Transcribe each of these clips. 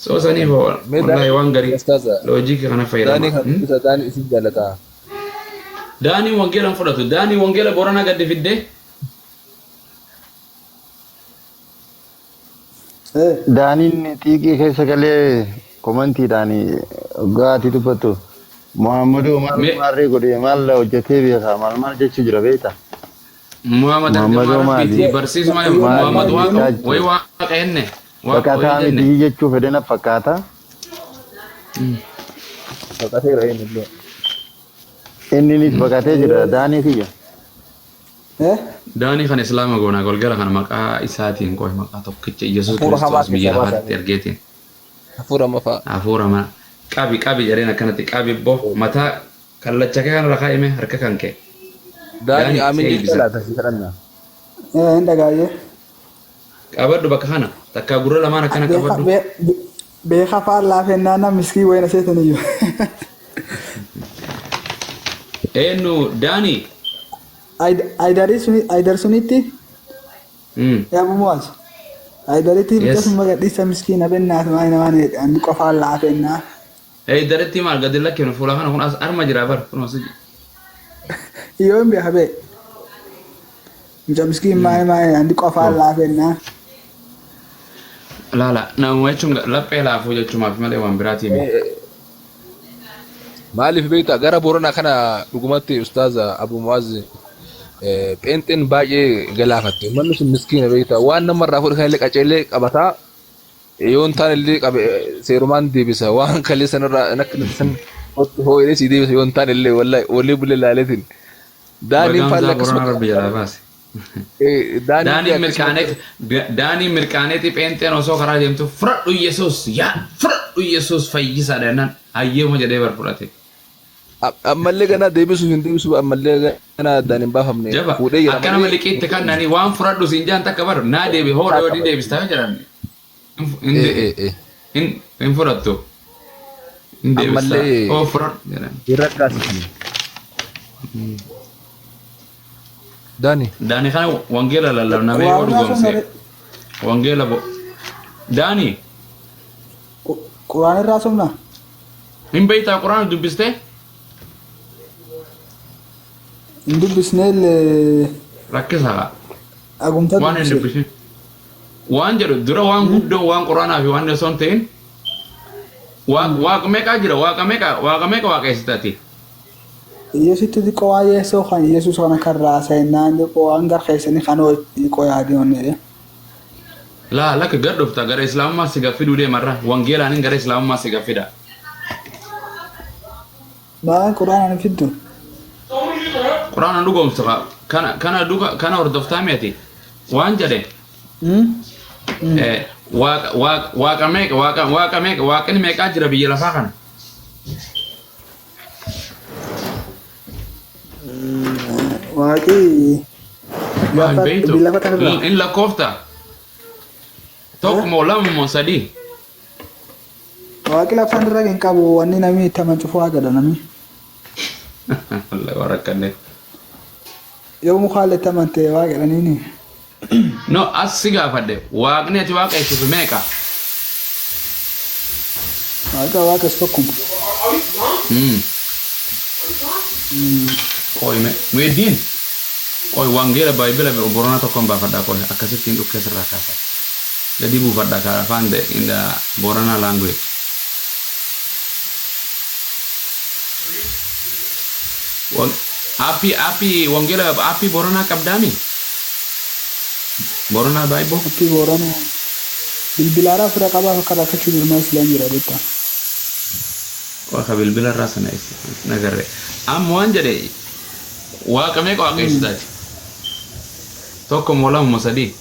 سو سني هو والله وان غري لوجيك انا فايده داني خمسة داني اسم جلتا داني وانجيلا فرطو داني وانجيلا بورانا قد في الدي داني تيجي كيسا قال كومنتي داني غاتي تبتو محمد عمر ماري غدي مال وجتي بيها مال جچ جرا بيتا محمد عمر بيتي برسيس ما محمد وان وي واقعن فكاتا دي جچو فدنا فكاتا فكاتي رهين اللي اني نيت فكاتي جرا داني فيا داني خان اسلام غونا غولغلا خان مقا اساتين كوي مقا توكچ يسوع كريستوس بيا هات ترجيتين افورا ما قابي جرينا كانت قابي بو متى كلچك كان رخايمه هركه كانك داني امين لا تسرنا عند غايه قبض بكهنا تكا غور لما انا كان قبض بخفار لا فنانا مسكي وين سيتنيو انه داني ايدرسونيتي يا ابو موز ايدرتي بس ما قد لسه مسكينه بالناس ما انا عندي قفال لا فنا ايدرتي ما قد لك انه فلان كون ارما جرابر كون سجي يوم يا حبيبي انت مسكين ما عندي قفال لا فنا لا نوچم لا بلا فوجچم ما في مالي وان براتي مالي في بيتا غرا بورنا كان رغمتي استاذ ابو معز بنتن باجي غلافت منس مسكين بيتا وانا مره فور كان لك اچلي قبتا يونتان اللي سيرومان دي بيسا وان كلي سن نكنسن هو يلي سيدي بيسا يونتان اللي والله ولي بل لالتين داني فالك داني مركانتي بنتن اوسو خرا جمتو فرد يسوس يا فرد يسوس فيسا دنا ايو ما جدي برفراتي أمالي كنا ديبسو هنديبسو أمالي كنا دانين بافهمني جبا أكنا ملكي تكنني وان فرادو سينجان تكبر نا ديبي هو رودي ديبس تاعي جراني إن فرادو إن ديبس أو فراد جراني يركاسي داني خان وانجيلا لا نامي ورغومسي وانجيلا بو داني قرآن الرسولنا إن بيتا قرآن دبسته ندو بسنيل ركزها أقوم تدو وان ندو بسنيل وان جرو درا وان غدو وان قرآن في وان نسونتين واق أجرا واق واقستاتي يسوع تدي قوا يسوع خان يسوع خان كرا سينان دي قوا انغار خيسني خانو قوا ديون لا لك قد دفتا غير اسلام ما سيغفيدو دي مره وانجيلا نين غير اسلام ما سيغفيدا ما قرآن أنا فيدو قرآن دوغم سقا كان وردفتا ميتي وان جدي واق ميك اجرا بيلا فاكن واقي بيتو إن لا كوفتا توك مولا موسادي واقي لا فندرا كن كابو واني نامي تمانچو فواغا نامي الله وركنه يوم خالد تمانتي واقي نيني no asiga fade واقني تي واقي في ميكا واقي ستوكم koy medin koy wangela bible be borona to komba fada koy akasitin du kesra kasa jadi bu fada ka fande in the borana language api wangela api borona kabdami borona bible api borona bilbilara fura kaba kara kachu dirma islam jira beta wa bilbilar rasana is nagare am wanjade واقمه ko akestati tokko mola musadi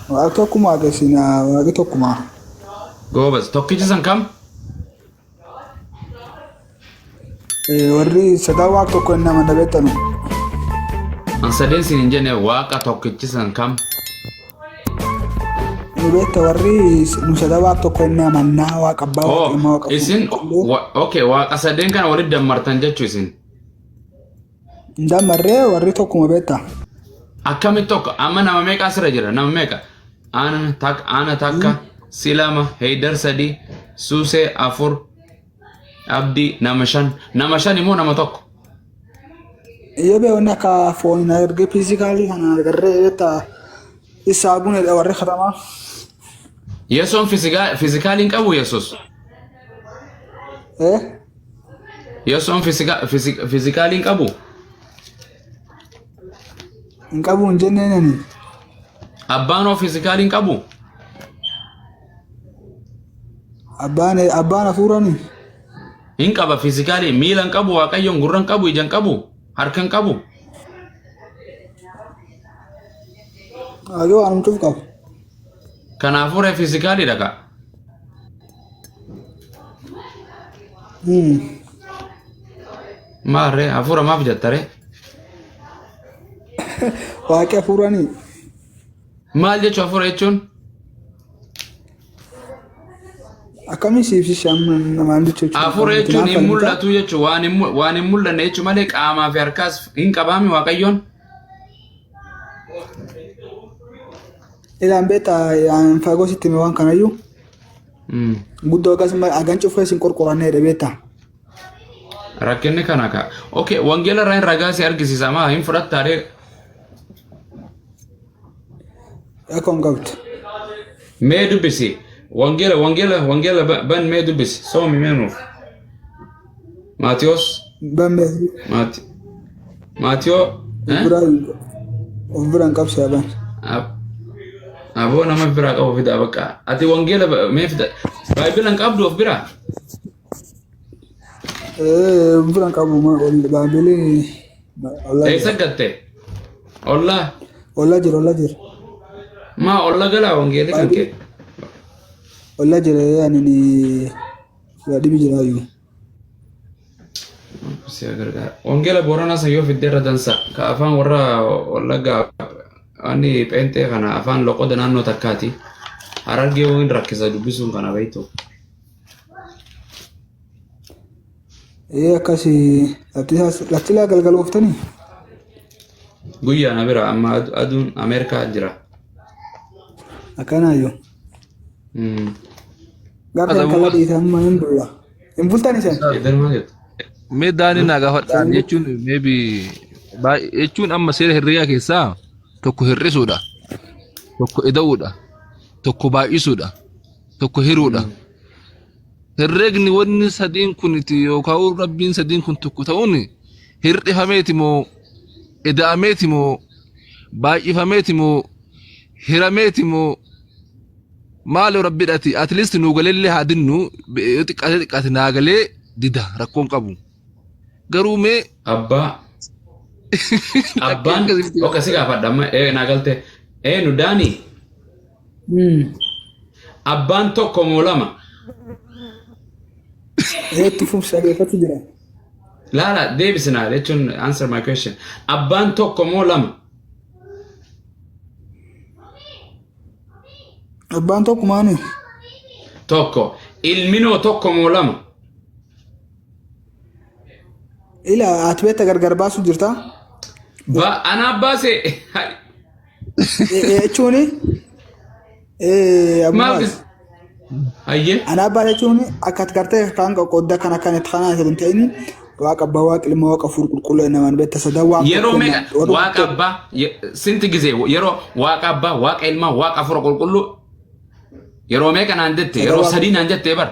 wa to kuma ga sina wa ga to kuma gobas tokki san kam warri sada wa to ko na manda betano an saden sin injene waqa tokki san kam nubeta warri musada wa to ko na manna wa qabba wa isin okay waqa saden kan warri damartan jechu isin ndamarre warri to kuma beta akami tokko amma nama meka asra jira nama meka ana takka Silama, Haydar Sadi, Suse Afur, Abdi Namashan imo nama tokko. Iyo be wonna ka phone na erge physically kana garre ta isabun da warre khatama. Yeson physically qabu Yesus. Yeson physically qabu. Qabu njenne ni. Abbano physically qabu. Abbana furani. In qaba physically milan qabu Waaqayyon gurran qabu ijan qabu harkan qabu. Ayo anum tuf qabu. Kanaafuu physically daga. Maarre afura maaf jattare. Waaqa furani. Maal jechuun afura jechuun? Akami siif shamman namaan jechuun. Afura jechuun hin mul'atu jechuun waan hin mul'anne jechuun malee qaamaa fi harkaas hin qabaami Waaqayyoon. Ilaan beeta yaan fagoo sitti waan kanayyuu. Guddoo akkasuma agan cufee sin qorqorannee beeta. Rakkinni kana ka. Okay, wangeela irraa hin ragaa si argisiisa maa hin fudhattaadhee. Akkam qabdu. Mee dubbisi. Wangeela ban mee dubbisi. Soomi meenuuf. Maatiyos. Ban mee. Maatiyoo. Of biraan qabsi aban. Aboo nama biraa qabu fida bakka. Ati wangeela mee fida. Baayibilan qabdu of biraa. Biraan qabu baayibili. Eessa gatte? Ollaa. Ollaa jira. Ma olla gala wangeela kan kee. Ollaa jira yaani dhibi jiraayyuu. Siya gargaara. Wangeela Booranaa san yoo fiddeerra dansa. Ka afaan warra Wallaggaa ani Pheenxee kana afaan loqoda naannoo takkaati. Harargee waan rakkisa dubbisuun kana beektu. Akkasii laftilaa galgalooftanii. Guyyaa na bira amma aduun Ameerikaa jira. Akkanaayyuu. Gaafa kala dhiitan amma hin bulla. Hin bultani sen. Mee daanii naa gaafadhaan jechuun maybe jechuun amma seera herregaa keessaa tokko hir'isuudha, tokko ida'uudha, tokko baay'isuudha, tokko hiruudha. Herregni wanni sadiin kun yookaan rabbiin sadiin kun tokko ta'uun hir'ifameeti moo ida'ameeti moo baay'ifameeti moo hirameeti moo maal rabbiidhaati at least nu galeellee haa dinnu xiqqaate naa galee dida rakkoon qabu. Garuu mee abbaan okkasi gaafadha amma naa galte nu daani abbaan tokko moo lama? Heetti fufsa beekatu jira. Laala deebisnaa jechuun answer my question. Abbaan tokko moo lama? Abbaan tokko maani? Tokko. Ilminoo tokko moo lama? Ila ati beekta gargar baasu jirta? Ana baase. Jechuuni? Maaf. Hayyee. Ana baase jechuuni akka ati gartee kan qodda kan akkanitti kanaa hin ta'ini waaqa abbaa waaqa ilma waaqa fuur qulqulluu namaan beekta sadaa waaqa. Yeroo meeqa waaqa abbaa sinti gizee yeroo waaqa abbaa waaqa ilma waaqa fuur qulqulluu yeroo meeqa naan jette yeroo sadii naan jette bar.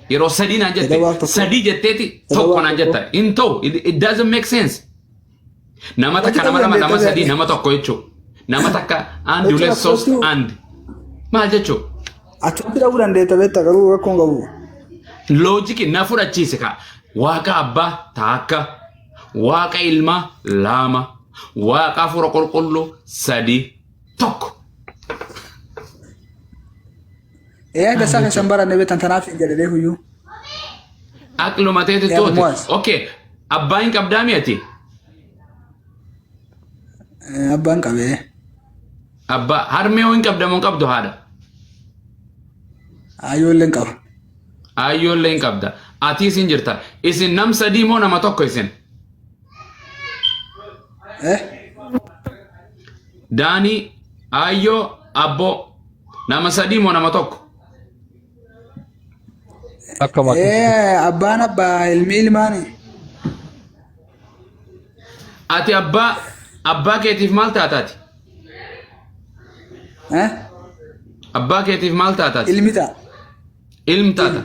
Yeroo sadii naan jette sadii jetteeti tokko naan jetta in ta'u it doesn't make sense. Nama takka nama sadii nama tokko jechuudha. Nama takka and uleessos and maal jechuudha. Achumatti dhabuu dandeetta beekta garuu rakkoon qabu. Loojikii na fudhachiise ka waaqa abbaa takka waaqa ilmaa lama waaqa fuura qulqulluu sadii tokko. Da safe san baranne beektan tanaaf hin jedhee huyyuu. Aqluma ta'e tooti. Okay. Abbaan qabdaa mi'ati? Abbaan qabee. Abbaa harmee hin qabdamu hin qabdu haadha. Ayoolleen qaba. Ayoolleen qabda. Ati isin jirta. Isin nam sadii moo nama tokko isin? Daanii, Ayyoo, Abboo. Nama sadii moo nama tokko? akkam abbaan abbaa ilmi ilmaani. Ati abbaa keetiif maal taataati? Abbaa keetiif maal taataati? Ilmi ta'a. Ilmi taata.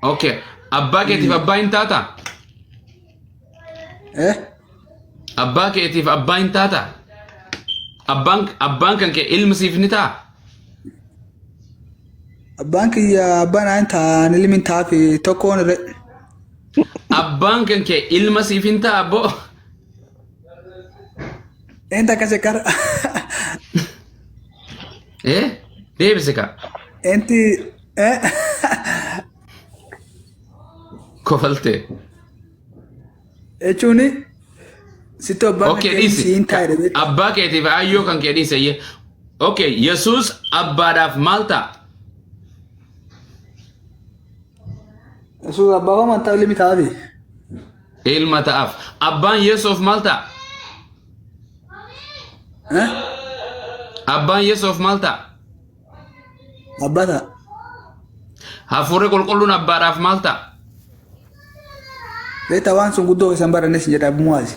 Okay. Abbaa keetiif abbaa hin taata? Abbaa keetiif abbaa hin taata? Abbaan kan kee ilmi siif ni ta'a? Abbaan kiyya abbaan aan ta'an ilmi hin ta'a fi tokkoon irra. Abbaan kan kee ilma siif hin ta'a abbo? Enta kase kar. Deebise ka. Enti Kofalte. Echuni sito abbaan Okay, dhisi. Abbaa keetiif ayyoo kan kee dhiise. Okay, Yesuus abbaadhaaf maal ta'a? Yesuus abbaa homaan ta'u ilmi ta'a fi. Ilma ta'aaf. Abbaan Yesuuf maal ta'a? Abbaan Yesuuf maal ta'a? Abbaa ta'a. Hafuurri qulqulluun abbaadhaaf maal ta'a? Beeta waan sun guddoo isan barannes jedha Abumuwaasi.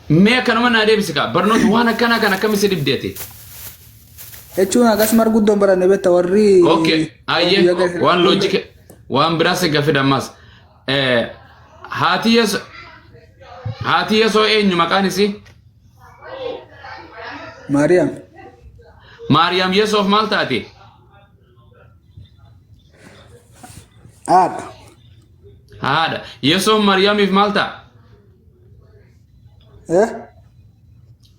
Mee akkanuma naa deebisi kaa barnoota waan akkanaa kan akkamitti dibdeeti? Jechuun akkasuma guddoon baranne beeta warri. Okay, ayyee waan loojike waan biraas gaafii dammas. Haati Yesoo eenyu maqaan isii? Maariyaam. Maariyaam Yesoof maal taati? Haadha. Haadha. Yesoof Maariyaamiif maal ta'a?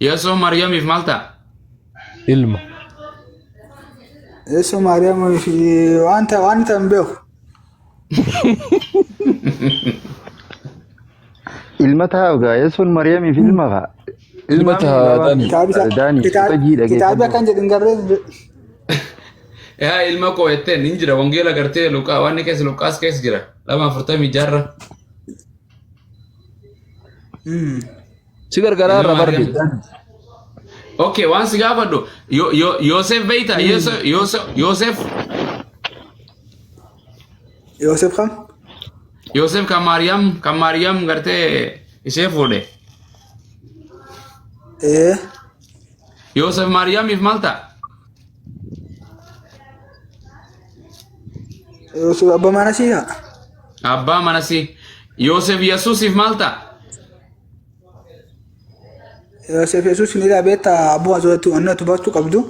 Yesoof Maariyaamiif maal ta'a? ilma Yesoo Maariyaam waan ta'an hin beeku. ilma ta'a gaa Yesuun Mariyaamiif ilma fa'a. ilma ta'a Daani kitaaba kan jedhin garree. Yaa ilma koo jetteen hin jira wangeela gartee Luqaa waan keessa Luqaas keessa jira 2:46. si gargaaraa irra barbi. Okay, waan si gaafadhu Yoosef beeyta Yoosef kam? Yoosef kan Maariyaam gartee ishee fuudhe. Yoosef Maariyaamiif maal ta'a? Yoosef abbaa manasii haa? Abbaa manasii. Yoosef Yesuusiif maal ta'a? Yoosef Yesuus ni beeta abbaa azootu annatu baatu qabdu.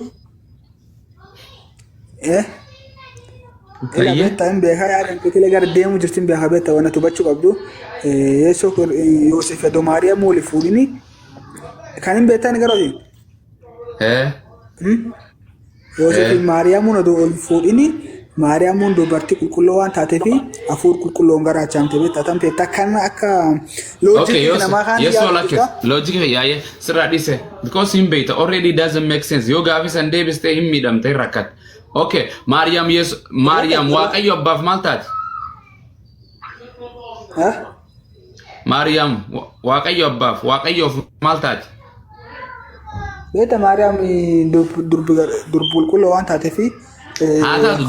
Ila beeta hin beekaa yaadaan kutila gara deemu jirtin beekaa beeta annatu baachuu qabdu. Yoosef edoo Maariyaam wali fuudhini. Kan hin beektan garuu. Yoosef Maariyaam edoo wali fuudhini. Maariyaam dubartii qulqulluu waan taateef hafuura qulqulluun garaachamte beektaa tan beektaa kan akka loojikii namaa kan yaadudha. Loojikii yaa'ee sirraa dhiise because hin beekta already doesn't make sense yoo gaafi san deebistee hin miidhamte rakkat. Okay, Maariyaam Waaqayyo abbaaf maal taati? Maariyaam Waaqayyo abbaaf Waaqayyoof maal taati? Beektaa Maariyaam durba qulqulluu waan taateef. Haa taatu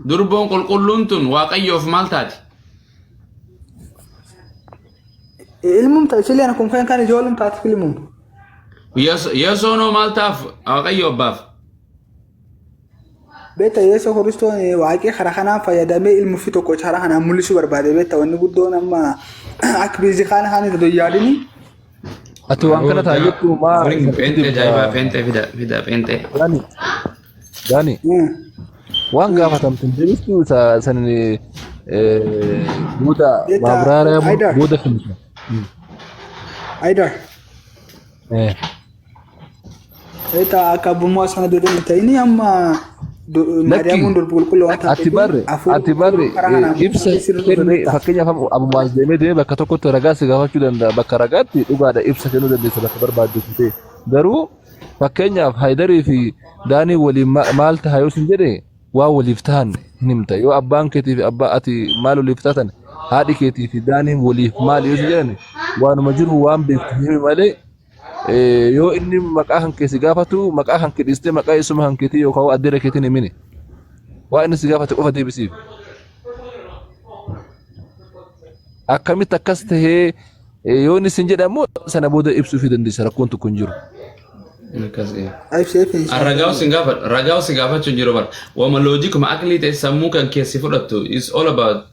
durboon qulqulluun tun Waaqayyoof maal taati? Ilmuun ta'a ishee kun kan ijoolleen taati ilmuun. Yesoonoo maal taaf Waaqayyo abbaaf? Beektaa Yeesoo Kiristoon waaqee karaa kanaan fayyadamee ilmu fi tokko karaa kanaan mul'isuu barbaade beektaa wanni guddoon amma akka biizii kana itti yaadini. Ati waan kana taa'ee jettu maa? Pente ajaa'ibaa pente. Dani, waan gaafatamtu deebistuu sanin booda maabiraara booda finita. Aidar. Eta akka Abumuwaas kana deebiin ta'ini amma Maariyaam durba qulqulluu waan taateef. Ati barre ibsa kennee fakkeenyaaf Abumuwaas deemee bakka tokkotti ragaa si gaafachuu danda'a bakka ragaatti dhugaadha ibsa kennuu dandeessa bakka barbaaddeetu ta'e garuu fakkeenyaaf Haydarii fi Daanii waliin maal ta'a yoo sin jedhe waa waliif ta'an hin himta yoo abbaan keetii fi abbaa ati maal waliif taatan haadhi keetii fi Daaniin waliif maal yoo sin jedhan waanuma jiru waan beektu himi malee yoo inni maqaa kan kee si gaafatu maqaa kan kee dhiistee maqaa isuma kan keetii yookaan addera keetiin himini waa inni si gaafate qofa deebisiif. akkamitti akkas tahee yoon isin jedhamu sana booda ibsuu fi dandeessa rakkoon tokko hin jiru. Ragao singafa chunjiro bar. Wama logic ma akli te samu kan kesi fudatu is all about